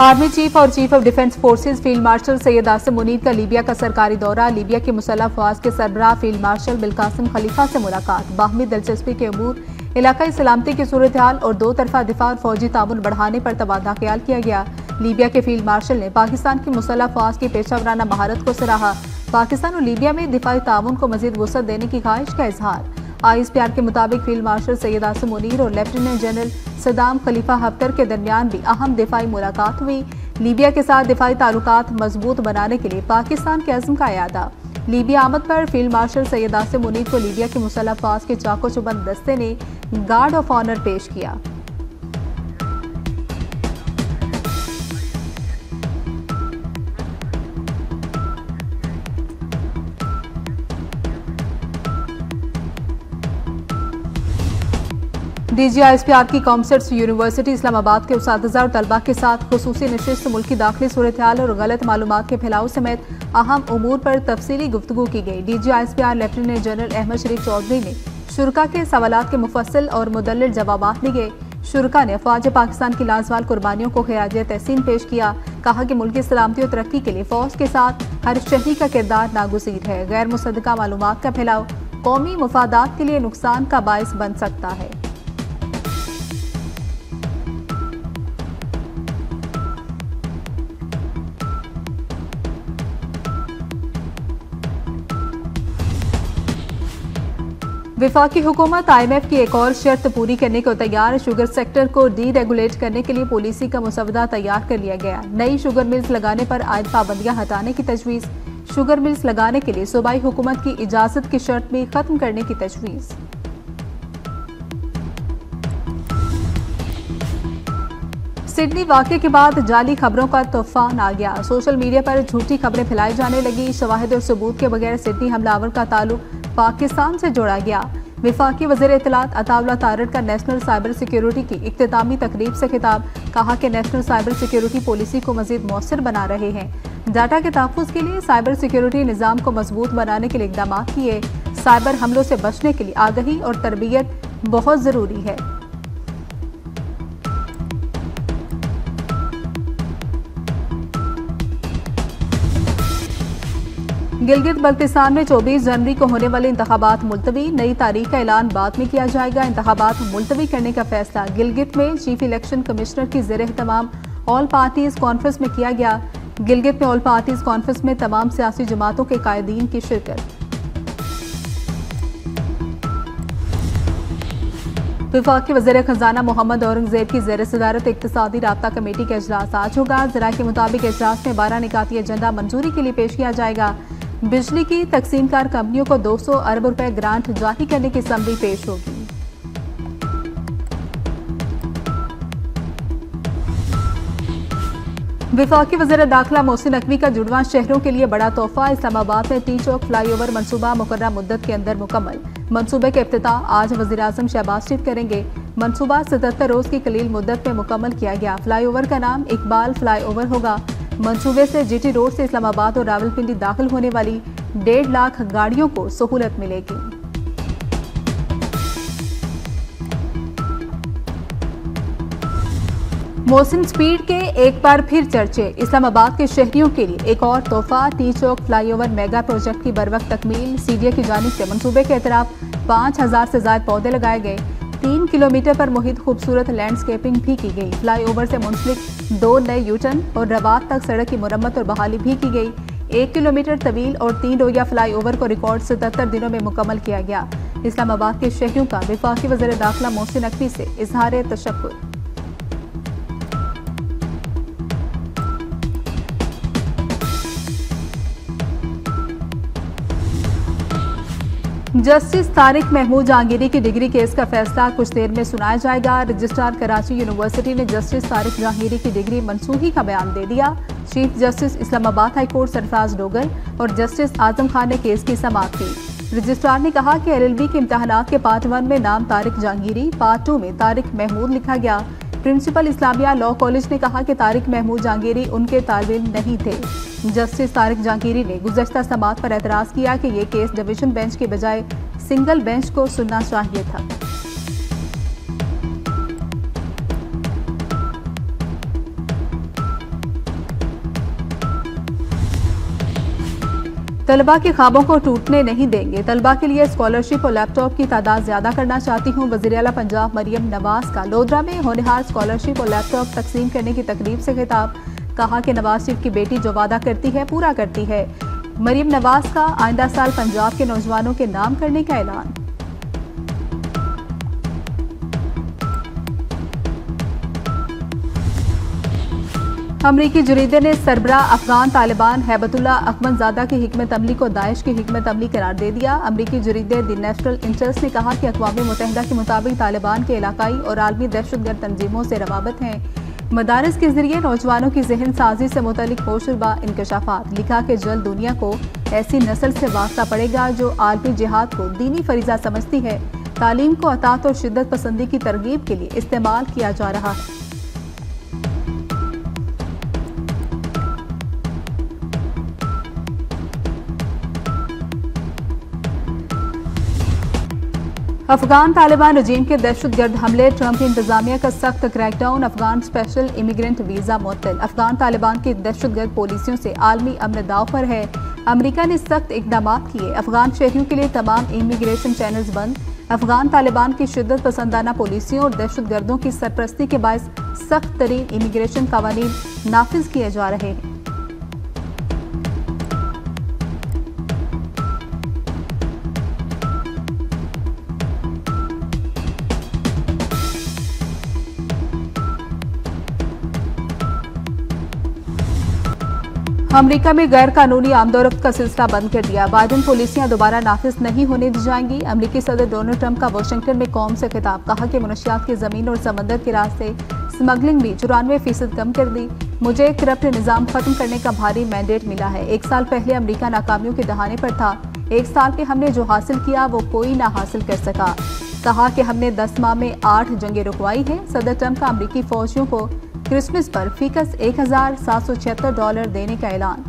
Army chief और chief of defence forces field marshal Syed Asim Munir का Libya का सरकारी दौरा। लीबिया के मुसल्लह अफवाज के सरबराह फील्ड मार्शल बिलकासिम खलीफा से मुलाकात। बाहमी दिलचस्पी के अमूर, इलाकाई सलामती की सूरत हाल और दो तरफा दिफा और फौजी ताउन बढ़ाने पर तबादला ख्याल किया गया। लीबिया के फील्ड मार्शल ने पाकिस्तान की मुसल्लह अफवाज की पेशा वराना महारत को सराहा। पाकिस्तान और लीबिया में दिफाई ताउन को मजीद वसअत देने की ख्वाहिश का इजहार। ISPR के मुताबिक फील्ड मार्शल सैयद आसिम मुनीर और लेफ्टिनेंट जनरल सदाम खलीफा हफ्तर के दरमियान भी अहम दिफाई मुलाकात हुई। लीबिया के साथ दिफाई ताल्लुकात मजबूत बनाने के लिए पाकिस्तान के अज़्म का इयादा। लीबिया आमद पर फील्ड मार्शल सैयद आसिम मुनीर को लीबिया के मुसल्लह अफवाज के चाको चुबंद दस्ते ने गार्ड ऑफ ऑनर पेश किया। DGISPR की कॉमसेट्स यूनिवर्सिटी इस्लामाबाद के उस्तादिज़ा और तलबा के साथ खुसूसी नशिस्त मुल्की दाखिली सूरत हाल और गलत मालूमात के फैलाव समेत अहम उमूर पर तफसीली गुफ्तगू की गई। DGISPR लेफ्टिनेंट जनरल अहमद शरीफ चौधरी ने शुरका के सवालात के मुफस्सिल और मुदल्लिल जवाबात दिए। शुरका ने अफवाज पाकिस्तान की लाजवाल कुर्बानियों को खिराज तहसीन पेश किया। कहा कि मुल्की सलामती और तरक्की के लिए फौज के साथ हर शहरी का किरदार नागुज़ीर है। गैर मुसद्दका मालूमात का फैलाव कौमी मफादात के लिए नुकसान का बायस बन सकता है। विफाकी हुकूमत IMF की एक और शर्त पूरी करने को तैयार। शुगर सेक्टर को डीरेगुलेट करने के लिए पॉलिसी का मसवदा तैयार कर लिया गया। नई शुगर मिल्स लगाने पर आयद पाबंदियां हटाने की तजवीज़। शुगर मिल्स लगाने के लिए सूबाई हुकूमत की इजाजत की शर्त भी खत्म करने की तजवीज़। सिडनी वाक़े के बाद जाली खबरों का तूफान आ गया। सोशल मीडिया पर झूठी खबरें फैलाई जाने लगी। शवाहिद और सबूत के बगैर सिडनी हमलावर का ताल्लुक पाकिस्तान से जोड़ा गया। विफाकी वज़ीर इत्तलात अताउल्लाह तारड़ का नेशनल साइबर सिक्योरिटी की इख्तितामी तकरीब से खिताब। कहा कि नेशनल साइबर सिक्योरिटी पॉलिसी को मजीद मौसर बना रहे हैं। डाटा के तहफ़्फ़ुज़ के लिए साइबर सिक्योरिटी निज़ाम को मजबूत बनाने के लिए इक़दाम किए। साइबर हमलों से बचने के लिए आगही और तरबियत बहुत ज़रूरी है। गिलगित बल्तिस्तान में 24 जनवरी को होने वाले इंतखाबात मुलतवी। नई तारीख का ऐलान बाद में किया जाएगा। इंतखाबात मुलतवी करने का फैसला गिलगित में चीफ इलेक्शन कमिश्नर की ज़ेर-ए-तमाम ऑल पार्टीज कॉन्फ्रेंस में किया गया। गिलगित में ऑल पार्टीज कॉन्फ्रेंस में तमाम सियासी जमातों के कायदीन की शिरकत। विफाकी वज़ीर खजाना मोहम्मद औरंगजेब की ज़ेर सदारत इक़्तिसादी राब्ता कमेटी का इजलास आज होगा। ज़राए के मुताबिक इजलास में 12 निकाती एजेंडा मंजूरी के लिए पेश किया जाएगा। बिजली की तकसीमकार कंपनियों को 200 अरब रुपए ग्रांट जारी करने की समरी पेश होगी। विफाकी वज़ीर दाखिला मोहसिन नकवी का जुड़वां शहरों के लिए बड़ा तोहफा। इस्लामाबाद में टी चौक फ्लाईओवर मनसूबा मुकर्रर मुद्दत के अंदर मुकम्मल। मनसूबे का इफ्तिताह आज वज़ीर आज़म शहबाज शरीफ करेंगे। मनसूबा 77 रोज की कलील मुद्दत में मुकम्मल किया गया। फ्लाईओवर का नाम इकबाल फ्लाईओवर होगा। मंसूबे से GT रोड से इस्लामाबाद और रावलपिंडी दाखिल होने वाली 1.5 लाख गाड़ियों को सहूलत मिलेगी। मोहसिन स्पीड के एक बार फिर चर्चे। इस्लामाबाद के शहरियों के लिए एक और तोहफा। टी चौक फ्लाईओवर मेगा प्रोजेक्ट की बरवक्त तकमील। CDA की जानिब से मंसूबे के एतराफ 5000 से ज्यादा पौधे लगाए गए। 3 किलोमीटर पर मुहित खूबसूरत लैंडस्केपिंग भी की गई। फ्लाईओवर से मुंसलिक 2 नए यूटर्न और रबात तक सड़क की मुरम्मत और बहाली भी की गई। 1 किलोमीटर तवील और 3 रोया फ्लाईओवर को रिकॉर्ड 77 दिनों में मुकम्मल किया गया। इस्लामाबाद के शहरियों का विफाकी वज़ीर दाखिला मोहसिन नकवी से इजहार तशक्कुर। जस्टिस तारिक महमूद जहांगीरी की डिग्री केस का फैसला कुछ देर में सुनाया जाएगा। रजिस्ट्रार कराची यूनिवर्सिटी ने जस्टिस तारिक जहांगीरी की डिग्री मनसूखी का बयान दे दिया। Chief justice Islamabad high court Sarfaraz Dogar और जस्टिस आजम खान ने केस की समाअत की। रजिस्ट्रार ने कहा कि LLB के इम्तहानात के पार्ट 1 में नाम तारिक जहांगीरी, पार्ट 2 में तारिक महमूद लिखा गया। प्रिंसिपल इस्लामिया लॉ कॉलेज ने कहा कि तारिक महमूद जहांगीरी उनके तालिब नहीं थे। जस्टिस तारिक जहांगीरी ने गुज़श्ता समाअत पर एतराज़ किया कि ये केस डिवीजन बेंच के बजाय सिंगल बेंच को सुनना चाहिए था। तलबा के ख्वाबों को टूटने नहीं देंगे। तलबा के लिए स्कॉलरशिप और लैपटॉप की तादाद ज्यादा करना चाहती हूँ। वज़ीर आला पंजाब मरियम नवाज का लोधरा में होनहार स्कॉलरशिप और लैपटॉप तकसीम करने की तकरीब से खिताब। कहा कि नवाज शरीफ की बेटी जो वादा करती है पूरा करती है। मरियम नवाज का आइंदा साल पंजाब के नौजवानों के नाम करने का ऐलान। अमरीकी जरीदे ने सरबरा अफगान तालिबान हैबतुल्ला अकमनजादा की हिकमत अमली को दाइश की हिकमत अमली करार दे दिया। अमरीकी जरीदे द नेशनल इंटरेस्ट ने कहा कि अक़वाम मुत्तहिदा के मुताबिक तालिबान के इलाकाई और आलमी दहशतगर्द तंजीमों से रवाबत हैं। मदारिस के जरिए नौजवानों की जहन साजी से मुतल्लिक होशरुबा इंकशाफात। लिखा कि जल्द दुनिया को ऐसी नस्ल से वास्ता पड़ेगा जो आलमी जिहाद को दीनी फरीजा समझती है। तालीम को अतात और शिद्दत पसंदी की तरगीब के लिए इस्तेमाल किया जा रहा है। अफगान तालिबान रजीम के दहशतगर्द हमले, ट्रंप की इंतजामिया का सख्त crackdown, Afghan special immigrant visa मुअत्तल। अफगान तालिबान की दहशतगर्द पॉलिसियों से आलमी अमन दाव पर है। अमरीका ने सख्त इकदाम किए। अफगान शहरियों के लिए तमाम इमिग्रेशन चैनल्स बंद। अफगान तालिबान की शिद्दत पसंदाना पॉलिसियों और दहशतगर्दों की सरपरस्ती के बायस सख्त तरीन इमिग्रेशन कानून नाफिज किए जा रहे हैं। अमरीका में गैर कानूनी आमदोरफ्त का सिलसिला बंद कर दिया। बाइडन पॉलिसियां दोबारा नाफिज नहीं होने दी जाएंगी। अमरीकी सदर डोनाल्ड ट्रंप का वाशिंगटन में कौम से खिताब। कहा कि मनशियात की जमीन और समंदर के रास्ते स्मगलिंग भी 94% कम कर दी। मुझे करप्ट निज़ाम खत्म करने का भारी मैंडेट मिला है। 1 साल पहले अमरीका नाकामियों के दहाने पर था। 1 साल में हमने जो हासिल किया वो कोई ना हासिल कर सका। कहा कि हमने 10 माह में 8 जंगें रुकवाई हैं। सदर ट्रंप का अमरीकी फौजियों को क्रिसमस पर फीकस $1,776 देने का ऐलान।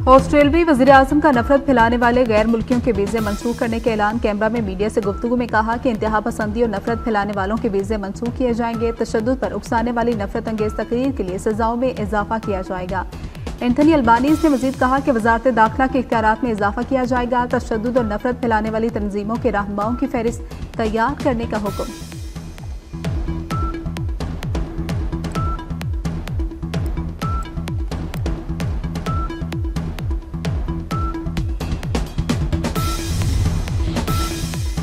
ऑस्ट्रेलियाई वज़ीर-ए-आज़म का नफरत फैलाने वाले गैर मुल्कियों के वीज़े मंसूख करने का ऐलान। कैमरा में मीडिया से गुफ्तगू में कहा कि इंतहा पसंदी और नफरत फैलाने वालों के वीज़े मंसूख किए जाएंगे। तशद्दुद पर उकसाने वाली नफरत अंगेज तकरीर के लिए सजाओं में इजाफा किया जाएगा। एंथनी अल्बानीज़ ने मजीद कहा कि वज़ारत दाखिला के इख्तियारात में इजाफा किया जाएगा। तशद्दुद और नफरत फैलाने वाली तंजीमों के रहनुमाओं की फहरिस्त तैयार करने का हुक्म।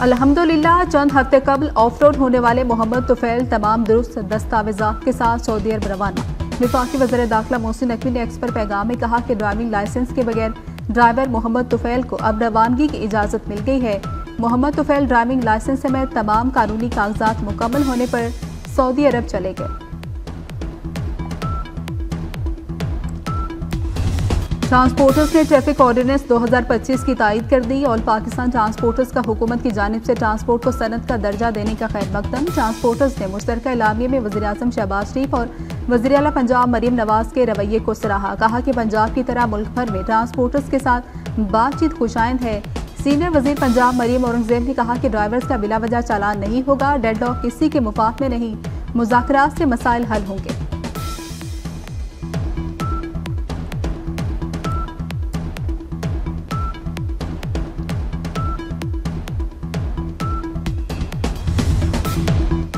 अल्हम्दुलिल्लाह चंद हफ्ते कबल ऑफ रोड होने वाले मोहम्मद तुफैल तमाम दुरुस्त दस्तावेजात के साथ सऊदी अरब रवाना। वफाकी वज़ीर दाखिला मोहसिन नकवी ने एक्स पर पैगाम में कहा कि ड्राइविंग लाइसेंस के बगैर ड्राइवर मोहम्मद तुफैल को अब रवानगी की इजाज़त मिल गई है। मोहम्मद तुफैल ड्राइविंग लाइसेंस समेत तमाम कानूनी कागजात मुकम्मल होने पर सऊदी अरब चले गए। ट्रांसपोर्टर्स ने ट्रैफिक ऑर्डिनेंस 2025 की तायद कर दी। ऑल पाकिस्तान ट्रांसपोर्टर्स का हुकूमत की जानिब से ट्रांसपोर्ट को सनत का दर्जा देने का खैर मकदम। ट्रांसपोर्टर्स ने मुश्तरका एलामिया में वज़ीर-ए-आज़म शहबाज शरीफ और वज़ीर आला पंजाब मरियम नवाज के रवैये को सराहा। कहा कि पंजाब की तरह मुल्क भर में ट्रांसपोर्टर्स के साथ बातचीत खुशाइंद है। सीनियर वज़ीर पंजाब मरियम औरंगज़ेब ने कहा कि ड्राइवर्स का बिला वजह चालान नहीं होगा। डेडलॉक किसी के मुफाद में नहीं, मुज़ाकरात से मसाइल हल होंगे।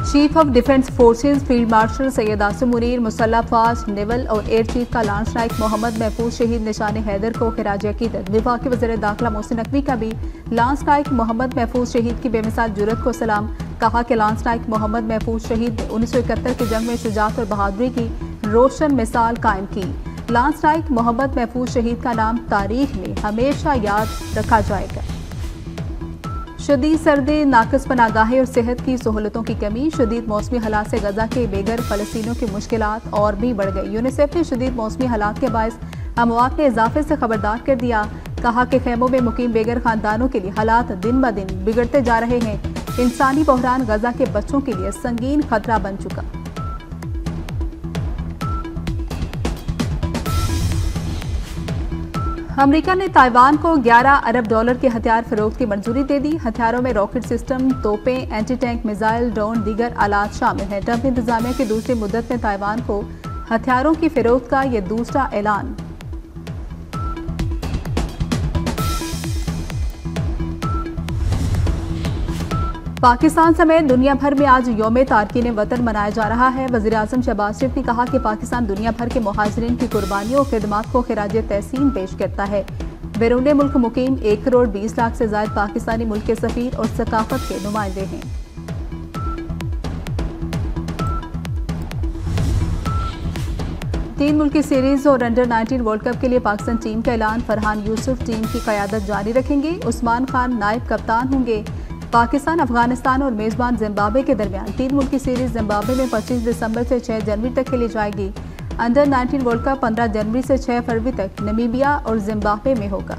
Chief of defence forces field marshal Syed Asim Munir, मुसल्लह अफवाज, नेवल और एयर चीफ का लांस नायक मोहम्मद महफूज शहीद निशान हैदर को खिराज अकीदत। वफाकी वज़ीर दाखिला मोहसिन नकवी का भी लांस नायक मोहम्मद महफूज शहीद की बेमिसाल जुर्रत को सलाम। कहा कि लांस नायक मोहम्मद महफूज शहीद ने 1971 की जंग में शुजाअत और बहादुरी की रोशन मिसाल कायम की। लांस नायक मोहम्मद महफूज शहीद का नाम तारीख में हमेशा याद रखा जाएगा। शदीद सर्दी, नाक़िस पनागाहें और सेहत की सहूलतों की कमी। शदीद मौसमी हालात से गजा के बेघर फ़लस्तीनियों की मुश्किलात और भी बढ़ गई। यूनिसेफ ने शदीद मौसमी हालात के बायस अमवात के इजाफे से खबरदार कर दिया। कहा कि खेमों में मुकीम बेघर खानदानों के लिए हालात दिन ब दिन बिगड़ते जा रहे हैं। इंसानी बहरान गजा के बच्चों के लिए संगीन खतरा बन चुका। अमेरिका ने ताइवान को 11 अरब डॉलर के हथियार फरोख्त की मंजूरी दे दी। हथियारों में रॉकेट सिस्टम, तोपें, एंटी टैंक मिसाइल, ड्रोन, दीगर आलात शामिल हैं। ट्रंप इंतजामिया की दूसरी मुद्दत में ताइवान को हथियारों की फरोख्त का यह दूसरा ऐलान। पाकिस्तान समेत दुनिया भर में आज यौम तारकीन वतन मनाया जा रहा है। वज़ीर-ए-आज़म शहबाज शरीफ ने कहा कि पाकिस्तान दुनिया भर के मुहाजिरीन की कुर्बानियों और खिदमात को खिराज तहसीन पेश करता है। बैरून मुल्क मुकीम 1 करोड़ 20 लाख से ज़ायद पाकिस्तानी मुल्क के सफ़ीर और सकाफत के नुमाइंदे हैं। तीन मुल्की सीरीज और अंडर 19 वर्ल्ड कप के लिए पाकिस्तान टीम का ऐलान। फरहान यूसुफ टीम की क़यादत जारी रखेंगे। उस्मान खान नायब कप्तान होंगे। पाकिस्तान, अफगानिस्तान और मेजबान जिम्बाब्वे के दरमियान 3 मुल्की सीरीज जिम्बाब्वे में 25 दिसंबर से 6 जनवरी तक खेली जाएगी। अंडर 19 वर्ल्ड कप 15 जनवरी से 6 फरवरी तक नमीबिया और जिम्बाब्वे में होगा।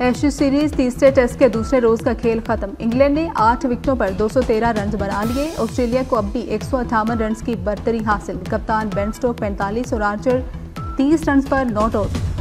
एशेज सीरीज तीसरे टेस्ट के दूसरे रोज का खेल खत्म। इंग्लैंड ने 8 विकेटों पर 213 रन बना लिए। ऑस्ट्रेलिया को अब भी 158 रन की बर्तरी हासिल। कप्तान बेन स्टोक्स 45 और आर्चर 30 रन पर नॉट आउट।